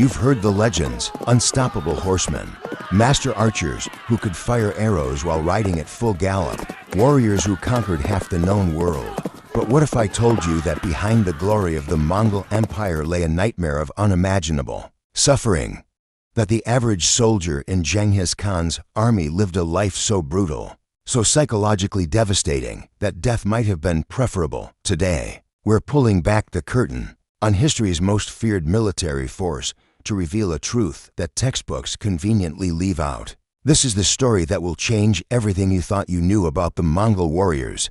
You've heard the legends, unstoppable horsemen, master archers who could fire arrows while riding at full gallop, warriors who conquered half the known world. But what if I told you that behind the glory of the Mongol Empire lay a nightmare of unimaginable suffering? That the average soldier in Genghis Khan's army lived a life so brutal, so psychologically devastating, that death might have been preferable. Today, we're pulling back the curtain on history's most feared military force to reveal a truth that textbooks conveniently leave out. This is the story that will change everything you thought you knew about the Mongol warriors.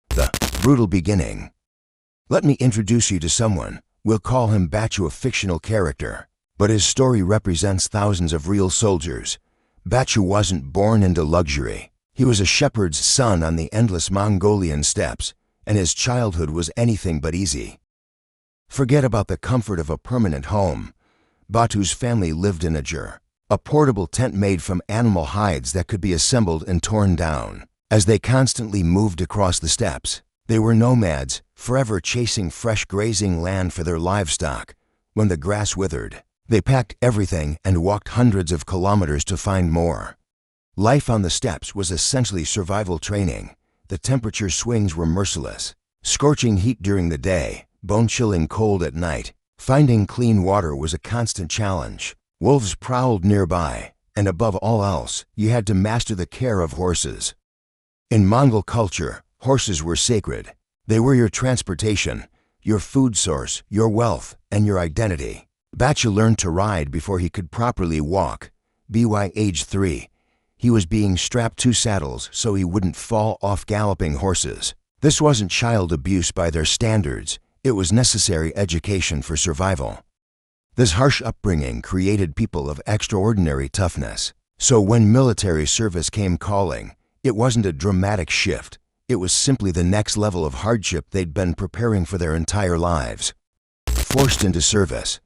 The brutal beginning. Let me introduce you to someone. We'll call him Batu, a fictional character, but his story represents thousands of real soldiers. Batu wasn't born into luxury. He was a shepherd's son on the endless Mongolian steppes, and his childhood was anything but easy. Forget about the comfort of a permanent home. Batu's family lived in a jur, a portable tent made from animal hides that could be assembled and torn down. As they constantly moved across the steppes, they were nomads, forever chasing fresh grazing land for their livestock. When the grass withered, they packed everything and walked hundreds of kilometers to find more. Life on the steppes was essentially survival training. The temperature swings were merciless. Scorching heat during the day, bone-chilling cold at night. Finding clean water was a constant challenge. Wolves prowled nearby, and above all else, you had to master the care of horses. In Mongol culture, horses were sacred. They were your transportation, your food source, your wealth, and your identity. Batu learned to ride before he could properly walk. By age 3, he was being strapped to saddles so he wouldn't fall off galloping horses. This wasn't child abuse by their standards. It was necessary education for survival. This harsh upbringing created people of extraordinary toughness. So when military service came calling, it wasn't a dramatic shift. It was simply the next level of hardship they'd been preparing for their entire lives. Forced into service.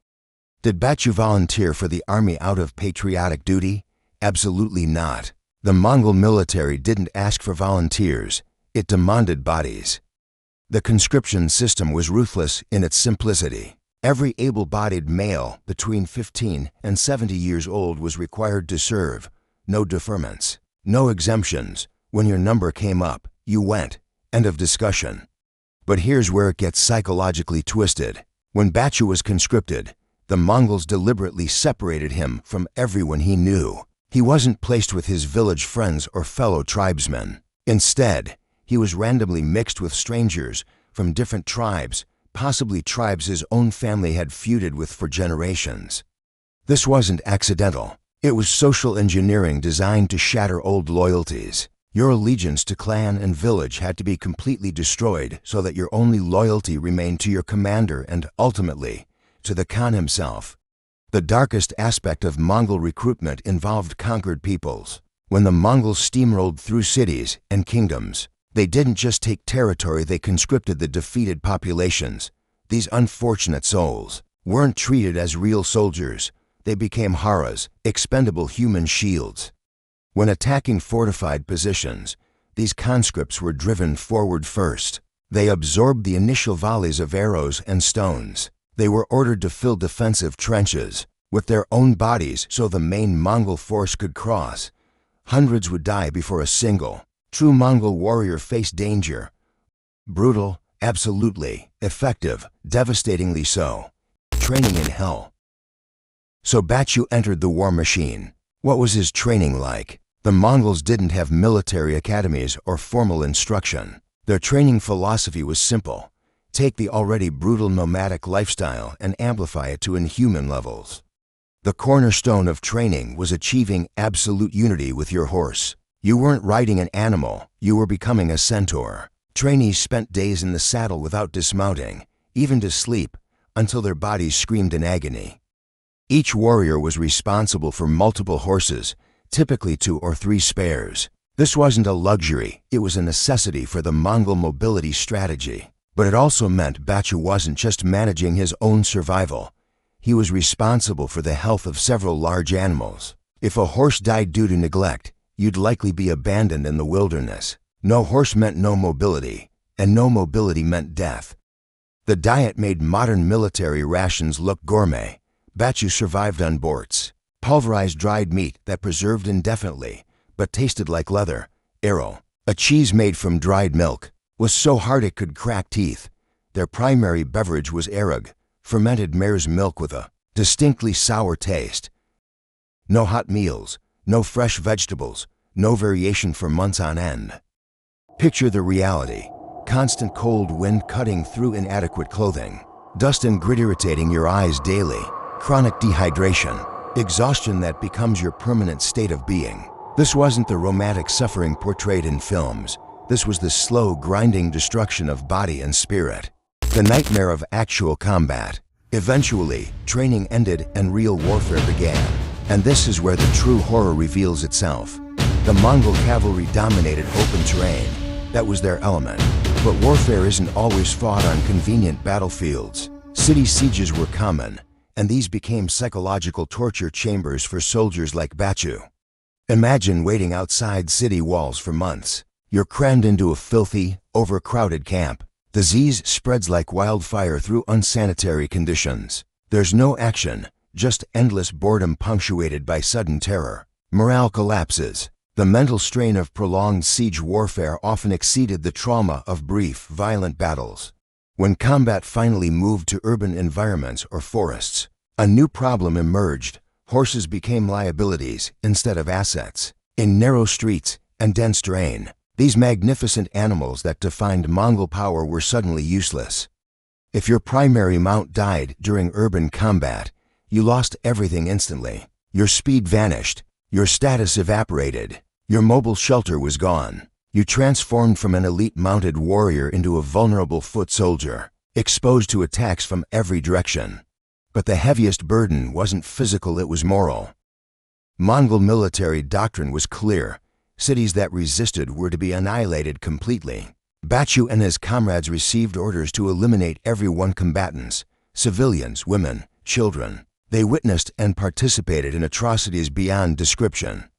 Did Batu volunteer for the army out of patriotic duty? Absolutely not. The Mongol military didn't ask for volunteers. It demanded bodies. The conscription system was ruthless in its simplicity. Every able-bodied male between 15 and 70 years old was required to serve. No deferments, no exemptions. When your number came up, you went. End of discussion. But here's where it gets psychologically twisted. When Batu was conscripted, the Mongols deliberately separated him from everyone he knew. He wasn't placed with his village friends or fellow tribesmen. Instead, he was randomly mixed with strangers from different tribes, possibly tribes his own family had feuded with for generations. This wasn't accidental. It was social engineering designed to shatter old loyalties. Your allegiance to clan and village had to be completely destroyed so that your only loyalty remained to your commander and, ultimately, to the Khan himself. The darkest aspect of Mongol recruitment involved conquered peoples. When the Mongols steamrolled through cities and kingdoms, they didn't just take territory, they conscripted the defeated populations. These unfortunate souls weren't treated as real soldiers. They became haras, expendable human shields. When attacking fortified positions, these conscripts were driven forward first. They absorbed the initial volleys of arrows and stones. They were ordered to fill defensive trenches with their own bodies so the main Mongol force could cross. Hundreds would die before a single true Mongol warrior faced danger. Brutal, absolutely. Effective, devastatingly so. Training in hell. So Batu entered the war machine. What was his training like? The Mongols didn't have military academies or formal instruction. Their training philosophy was simple. Take the already brutal nomadic lifestyle and amplify it to inhuman levels. The cornerstone of training was achieving absolute unity with your horse. You weren't riding an animal, you were becoming a centaur. Trainees spent days in the saddle without dismounting, even to sleep, until their bodies screamed in agony. Each warrior was responsible for multiple horses, typically 2 or 3 spares. This wasn't a luxury, it was a necessity for the Mongol mobility strategy. But it also meant Batu wasn't just managing his own survival. He was responsible for the health of several large animals. If a horse died due to neglect, you'd likely be abandoned in the wilderness. No horse meant no mobility, and no mobility meant death. The diet made modern military rations look gourmet. Batu survived on borts, pulverized dried meat that preserved indefinitely, but tasted like leather. Arrow, a cheese made from dried milk, was so hard it could crack teeth. Their primary beverage was arrog, fermented mare's milk with a distinctly sour taste. No hot meals, no fresh vegetables, no variation for months on end. Picture the reality: constant cold wind cutting through inadequate clothing, dust and grit irritating your eyes daily, chronic dehydration, exhaustion that becomes your permanent state of being. This wasn't the romantic suffering portrayed in films. This was the slow, grinding destruction of body and spirit. The nightmare of actual combat. Eventually, training ended and real warfare began. And this is where the true horror reveals itself. The Mongol cavalry dominated open terrain. That was their element. But warfare isn't always fought on convenient battlefields. City sieges were common, and these became psychological torture chambers for soldiers like Batu. Imagine waiting outside city walls for months. You're crammed into a filthy, overcrowded camp. Disease spreads like wildfire through unsanitary conditions. There's no action, just endless boredom punctuated by sudden terror. Morale collapses. The mental strain of prolonged siege warfare often exceeded the trauma of brief, violent battles. When combat finally moved to urban environments or forests, a new problem emerged. Horses became liabilities instead of assets. In narrow streets and dense terrain, these magnificent animals that defined Mongol power were suddenly useless. If your primary mount died during urban combat, you lost everything instantly. Your speed vanished, your status evaporated, your mobile shelter was gone. You transformed from an elite mounted warrior into a vulnerable foot soldier, exposed to attacks from every direction. But the heaviest burden wasn't physical, it was moral. Mongol military doctrine was clear. Cities that resisted were to be annihilated completely. Batu and his comrades received orders to eliminate everyone: combatants, civilians, women, children. They witnessed and participated in atrocities beyond description.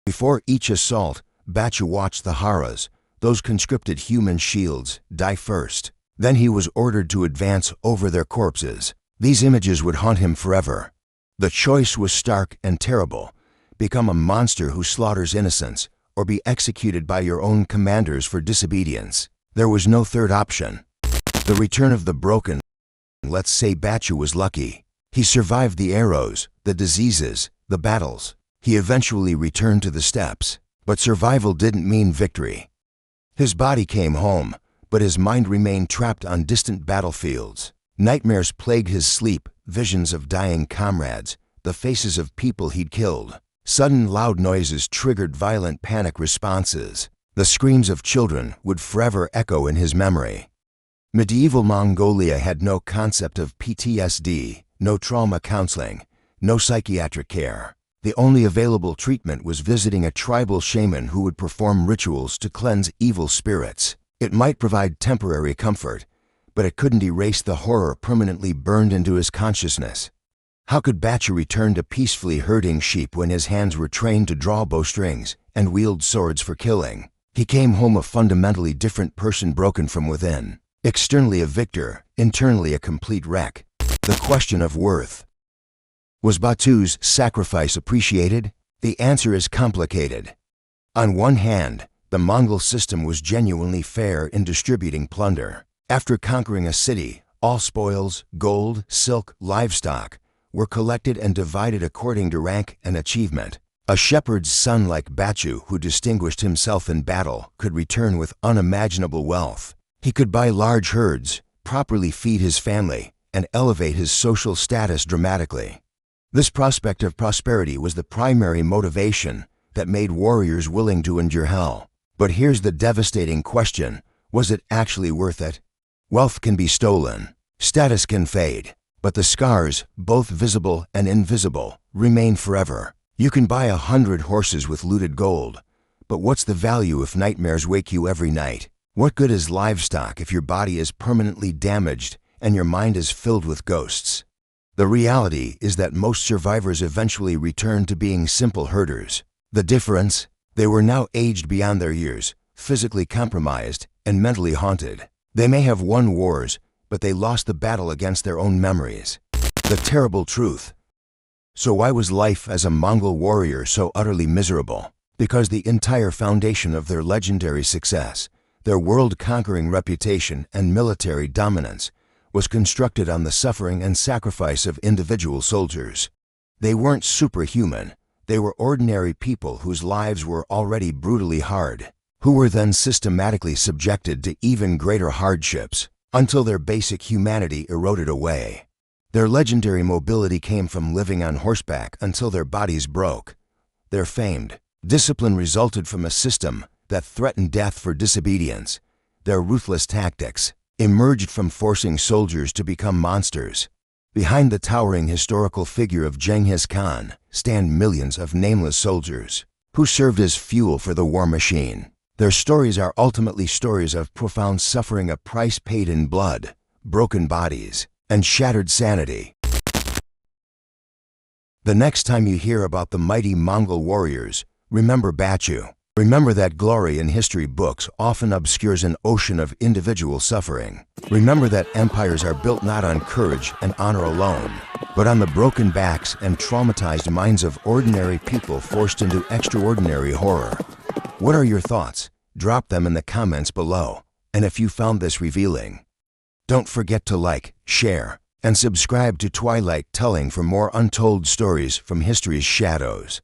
Before each assault, Batu watched the Haras, those conscripted human shields, die first. Then he was ordered to advance over their corpses. These images would haunt him forever. The choice was stark and terrible: become a monster who slaughters innocents, or be executed by your own commanders for disobedience. There was no third option. The return of the broken. Let's say Batu was lucky. He survived the arrows, the diseases, the battles. He eventually returned to the steppes. But survival didn't mean victory. His body came home, but his mind remained trapped on distant battlefields. Nightmares plagued his sleep, visions of dying comrades, the faces of people he'd killed. Sudden loud noises triggered violent panic responses. The screams of children would forever echo in his memory. Medieval Mongolia had no concept of PTSD, no trauma counseling, no psychiatric care. The only available treatment was visiting a tribal shaman who would perform rituals to cleanse evil spirits. It might provide temporary comfort, but it couldn't erase the horror permanently burned into his consciousness. How could Batu return to peacefully herding sheep when his hands were trained to draw bowstrings and wield swords for killing? He came home a fundamentally different person, broken from within. Externally a victor, internally a complete wreck. The question of worth. Was Batu's sacrifice appreciated? The answer is complicated. On one hand, the Mongol system was genuinely fair in distributing plunder. After conquering a city, all spoils, gold, silk, livestock, were collected and divided according to rank and achievement. A shepherd's son like Batu, who distinguished himself in battle, could return with unimaginable wealth. He could buy large herds, properly feed his family, and elevate his social status dramatically. This prospect of prosperity was the primary motivation that made warriors willing to endure hell. But here's the devastating question: was it actually worth it? Wealth can be stolen, status can fade, but the scars, both visible and invisible, remain forever. You can buy 100 horses with looted gold, but what's the value if nightmares wake you every night? What good is livestock if your body is permanently damaged and your mind is filled with ghosts? The reality is that most survivors eventually return to being simple herders. The difference? They were now aged beyond their years, physically compromised, and mentally haunted. They may have won wars, but they lost the battle against their own memories. The terrible truth: So why was life as a Mongol warrior so utterly miserable? Because the entire foundation of their legendary success, their world-conquering reputation and military dominance, was constructed on the suffering and sacrifice of individual soldiers. They weren't superhuman. They were ordinary people whose lives were already brutally hard, who were then systematically subjected to even greater hardships until their basic humanity eroded away. Their legendary mobility came from living on horseback until their bodies broke. Their famed discipline resulted from a system that threatened death for disobedience. Their ruthless tactics emerged from forcing soldiers to become monsters. Behind the towering historical figure of Genghis Khan stand millions of nameless soldiers who served as fuel for the war machine. Their stories are ultimately stories of profound suffering, a price paid in blood, broken bodies, and shattered sanity. The next time you hear about the mighty Mongol warriors, remember Batu. Remember that glory in history books often obscures an ocean of individual suffering. Remember that empires are built not on courage and honor alone, but on the broken backs and traumatized minds of ordinary people forced into extraordinary horror. What are your thoughts? Drop them in the comments below. And if you found this revealing, don't forget to like, share, and subscribe to Twilight Telling for more untold stories from history's shadows.